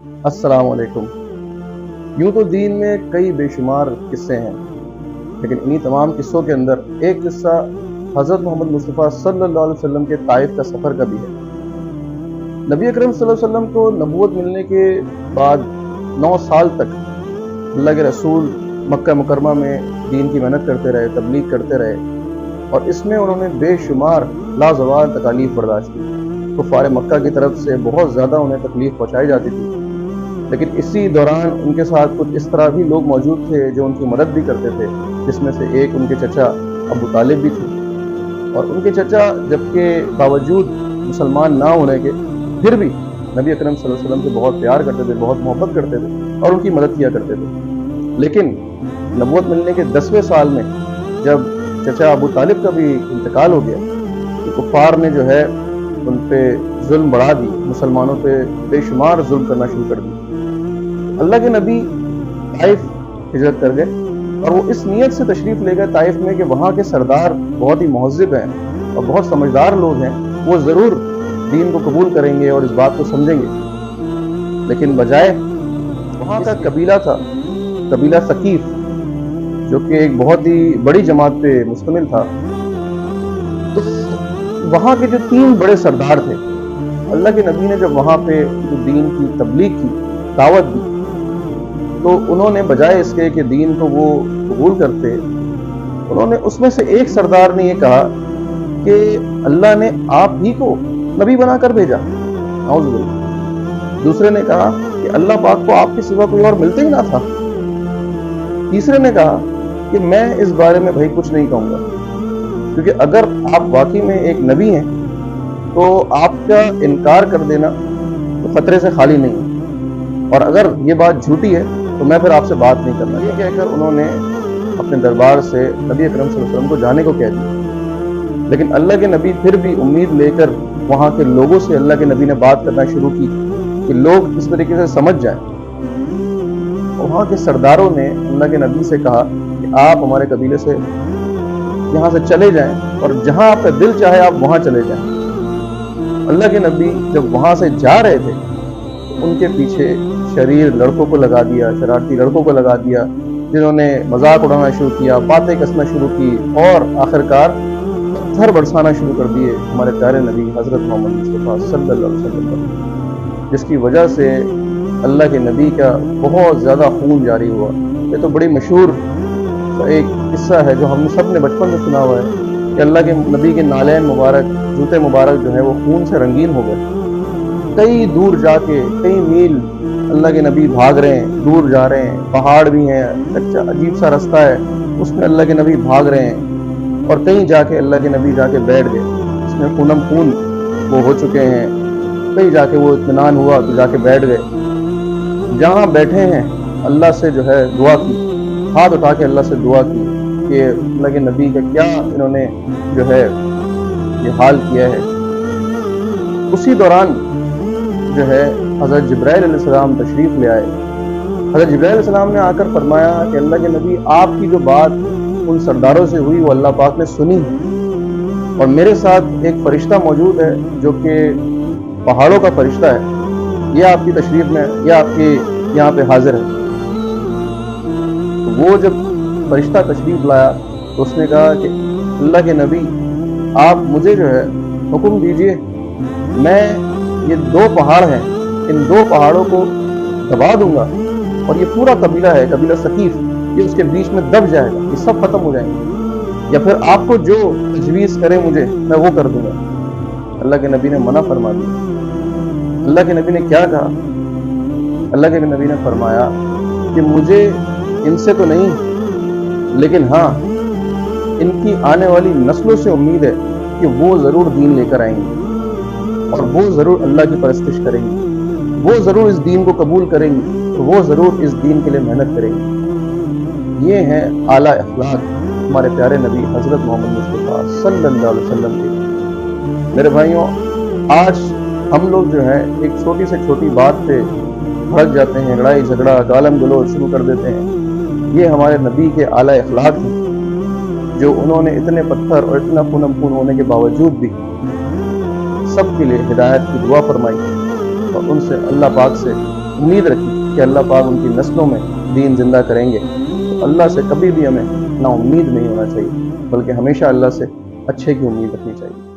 السلام علیکم۔ یوں تو دین میں کئی بے شمار قصے ہیں، لیکن انہی تمام قصوں کے اندر ایک قصہ حضرت محمد مصطفیٰ صلی اللہ علیہ وسلم کے طائف کا سفر کا بھی ہے۔ نبی اکرم صلی اللہ علیہ وسلم کو نبوت ملنے کے بعد 9 سال تک اللہ کے رسول مکہ مکرمہ میں دین کی محنت کرتے رہے، تبلیغ کرتے رہے، اور اس میں انہوں نے بے شمار لازوال تکالیف برداشت کی۔ کفار مکہ کی طرف سے بہت زیادہ انہیں تکلیف پہنچائی جاتی تھی، لیکن اسی دوران ان کے ساتھ کچھ اس طرح بھی لوگ موجود تھے جو ان کی مدد بھی کرتے تھے، جس میں سے ایک ان کے چچا ابو طالب بھی تھے۔ اور ان کے چچا جبکہ باوجود مسلمان نہ ہونے کے پھر بھی نبی اکرم صلی اللہ علیہ وسلم سے بہت پیار کرتے تھے، بہت محبت کرتے تھے اور ان کی مدد کیا کرتے تھے۔ لیکن نبوت ملنے کے 10ویں سال میں جب چچا ابو طالب کا بھی انتقال ہو گیا تو کفار نے جو ہے ان پہ ظلم بڑھا دی، مسلمانوں پہ بے شمار ظلم کرنا شروع کر دی۔ اللہ کے نبی طائف ہجرت کر گئے اور وہ اس نیت سے تشریف لے گئے طائف میں کہ وہاں کے سردار بہت ہی مہذب ہیں اور بہت سمجھدار لوگ ہیں، وہ ضرور دین کو قبول کریں گے اور اس بات کو سمجھیں گے۔ لیکن بجائے وہاں کا قبیلہ تھا، قبیلہ ثقیف، جو کہ ایک بہت ہی بڑی جماعت پہ مشتمل تھا، تو وہاں کے جو 3 بڑے سردار تھے، اللہ کے نبی نے جب وہاں پہ دین کی تبلیغ کی، دعوت دی، تو انہوں نے بجائے اس کے کہ دین کو وہ قبول کرتے، انہوں نے اس میں سے ایک سردار نے یہ کہا کہ اللہ نے آپ ہی کو نبی بنا کر بھیجا، اعوذ باللہ۔ دوسرے نے کہا کہ اللہ پاک کو آپ کے سوا کوئی اور ملتے ہی نہ تھا۔ تیسرے نے کہا کہ میں اس بارے میں بھائی کچھ نہیں کہوں گا، کیونکہ اگر آپ واقعی میں ایک نبی ہیں تو آپ کا انکار کر دینا تو خطرے سے خالی نہیں ہے، اور اگر یہ بات جھوٹی ہے تو میں پھر آپ سے بات نہیں کرنا۔ یہ کہہ کر انہوں نے اپنے دربار سے نبی اکرم صلی اللہ علیہ وسلم کو جانے کو کہہ دیا۔ لیکن اللہ کے نبی پھر بھی امید لے کر وہاں کے لوگوں سے اللہ کے نبی نے بات کرنا شروع کی کہ لوگ اس طریقے سے سمجھ جائیں۔ وہاں کے سرداروں نے اللہ کے نبی سے کہا کہ آپ ہمارے قبیلے سے یہاں سے چلے جائیں اور جہاں آپ کا دل چاہے آپ وہاں چلے جائیں۔ اللہ کے نبی جب وہاں سے جا رہے تھے تو ان کے پیچھے شریر لڑکوں کو لگا دیا، شرارتی لڑکوں کو لگا دیا، جنہوں نے مذاق اڑانا شروع کیا، باتیں کسنا شروع کی اور آخرکار پتھر برسانا شروع کر دیے ہمارے پیارے نبی حضرت محمد مصطفیٰ صلی اللہ علیہ وسلم پر، جس کی وجہ سے اللہ کے نبی کا بہت زیادہ خون جاری ہوا۔ یہ تو بڑی مشہور ایک قصہ ہے جو ہم سب نے بچپن میں سنا ہوا ہے کہ اللہ کے نبی کے نالین مبارک، جوتے مبارک جو ہے وہ خون سے رنگین ہو گئے۔ کئی دور جا کے، کئی میل اللہ کے نبی بھاگ رہے ہیں، دور جا رہے ہیں، پہاڑ بھی ہیں، اچھا عجیب سا رستہ ہے، اس میں اللہ کے نبی بھاگ رہے ہیں، اور کہیں جا کے اللہ کے نبی جا کے بیٹھ گئے، اس میں خونم خون وہ ہو چکے ہیں، کہیں جا کے وہ اطمینان ہوا تو جا کے بیٹھ گئے۔ جہاں بیٹھے ہیں اللہ سے جو ہے دعا کی، ہاتھ اٹھا کے اللہ سے دعا کی کہ اللہ کے نبی کا کیا انہوں نے جو ہے یہ حال کیا ہے۔ اسی دوران جو ہے حضرت جبرائیل علیہ السلام تشریف لے آئے۔ حضرت جبرائیل علیہ السلام نے آ کر فرمایا کہ اللہ کے نبی آپ کی جو بات ان سرداروں سے ہوئی وہ اللہ پاک نے سنی، اور میرے ساتھ ایک فرشتہ موجود ہے جو کہ پہاڑوں کا فرشتہ ہے، یہ آپ کی تشریف میں، یہ آپ کے یہاں پہ حاضر ہے۔ وہ جب فرشتہ تشریف لایا تو اس نے کہا کہ اللہ کے نبی آپ مجھے جو ہے حکم دیجئے، میں یہ 2 پہاڑ ہیں، ان 2 پہاڑوں کو دبا دوں گا، اور یہ پورا قبیلہ ہے، قبیلہ ثقیف، یہ اس کے بیچ میں دب جائے گا، یہ سب ختم ہو جائیں گے، یا پھر آپ کو جو تجویز کرے مجھے میں وہ کر دوں گا۔ اللہ کے نبی نے منع فرما دیا۔ اللہ کے نبی نے کیا کہا؟ اللہ کے نبی نے فرمایا کہ مجھے ان سے تو نہیں، لیکن ہاں ان کی آنے والی نسلوں سے امید ہے کہ وہ ضرور دین لے کر آئیں گے، اور وہ ضرور اللہ کی پرستش کریں گے، وہ ضرور اس دین کو قبول کریں گے، اور وہ ضرور اس دین کے لیے محنت کریں گے۔ یہ ہیں اعلیٰ اخلاق ہمارے پیارے نبی حضرت محمد مصطفیٰ صلی اللہ علیہ وسلم کے۔ میرے بھائیوں، آج ہم لوگ جو ہے ایک چھوٹی سے چھوٹی بات پہ بھڑک جاتے ہیں، لڑائی جھگڑا گالم گلوچ شروع کر دیتے ہیں۔ یہ ہمارے نبی کے اعلیٰ اخلاق ہیں جو انہوں نے اتنے پتھر اور اتنا خونم خون ہونے کے باوجود بھی سب کے لیے ہدایت کی دعا فرمائی، اور ان سے اللہ پاک سے امید رکھی کہ اللہ پاک ان کی نسلوں میں دین زندہ کریں گے، تو اللہ سے کبھی بھی ہمیں نا امید نہیں ہونا چاہیے، بلکہ ہمیشہ اللہ سے اچھے کی امید رکھنی چاہیے۔